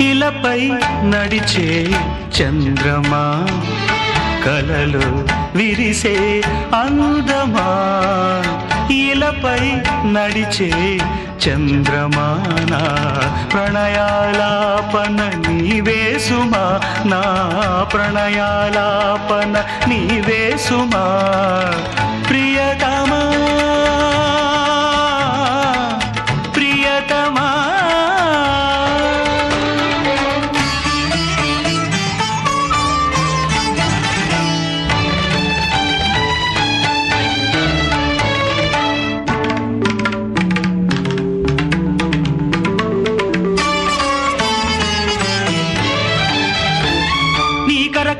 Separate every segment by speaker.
Speaker 1: ఇలపై నడిచే చంద్రమా కలలో విరిసే అందమా ఇలపై నడిచే చంద్రమా నా ప్రణయాలాపన నీవే సుమా నా ప్రణయాలాపన నీవే సుమా ప్రియతమా ప్రియతమా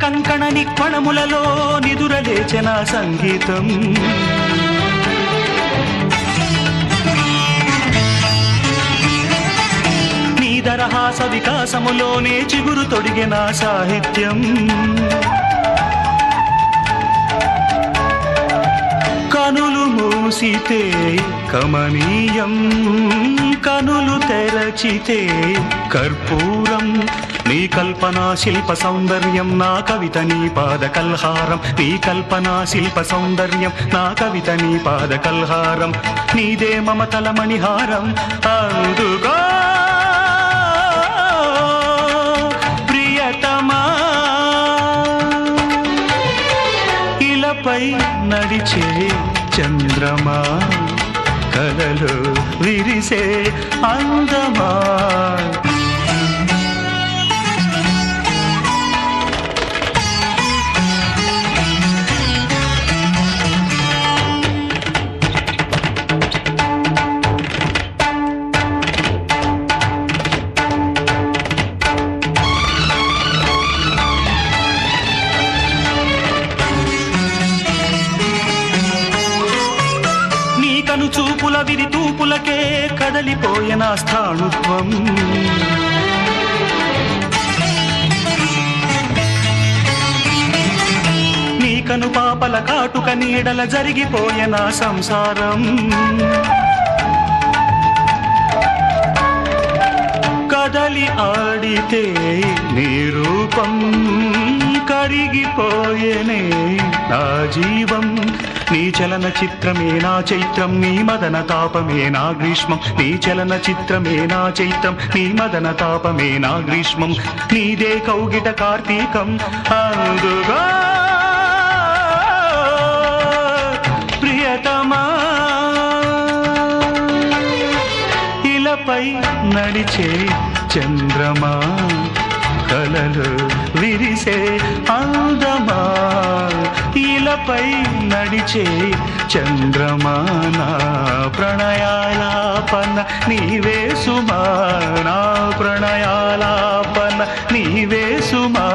Speaker 1: కంకణ నిక్వణములలో నిదురలేచన సంగీతం నీ దరహాస వికాసములోనే చిగురు తొడిగిన సాహిత్యం కనులు మూసితే కమనీయం కనులు తెరచితే కర్పూరం నీ కల్పనా శిల్ప సౌందర్యం నా కవిత నీ పాద కల్హారం నీ కల్పనా శిల్ప సౌందర్యం నా కవిత నీ పాద కల్హారం నీదే మమతల మణిహారం అందుకో ప్రియతమా ఇలపై నడిచే చంద్రమా కలలో విరిసే అందమా కను చూపుల విరి తూపులకే కదలిపోయిన స్థాణుత్వం నీ కను పాపల కాటుక నీడల జరిగిపోయిన సంసారం కదలి ఆడితే నీ రూపం కరిగిపోయేనే నా జీవం నీ చలన చిత్రమే నా చైత్రం నీ మదన తాపమే నా గ్రీష్మం నీ చలన చిత్రమే నా చైత్రం నీ మదన తాపమే నా గ్రీష్మం నీదే కౌగిట కార్తీకం అందుగా ప్రియతమా ఇలపై నడిచే చంద్రమా కలలో విరిసే అందమా ఇలపై నడిచే చంద్రమా నా ప్రణయాలాపన నీవే సుమా నా ప్రణయాలాపన నీవే సుమా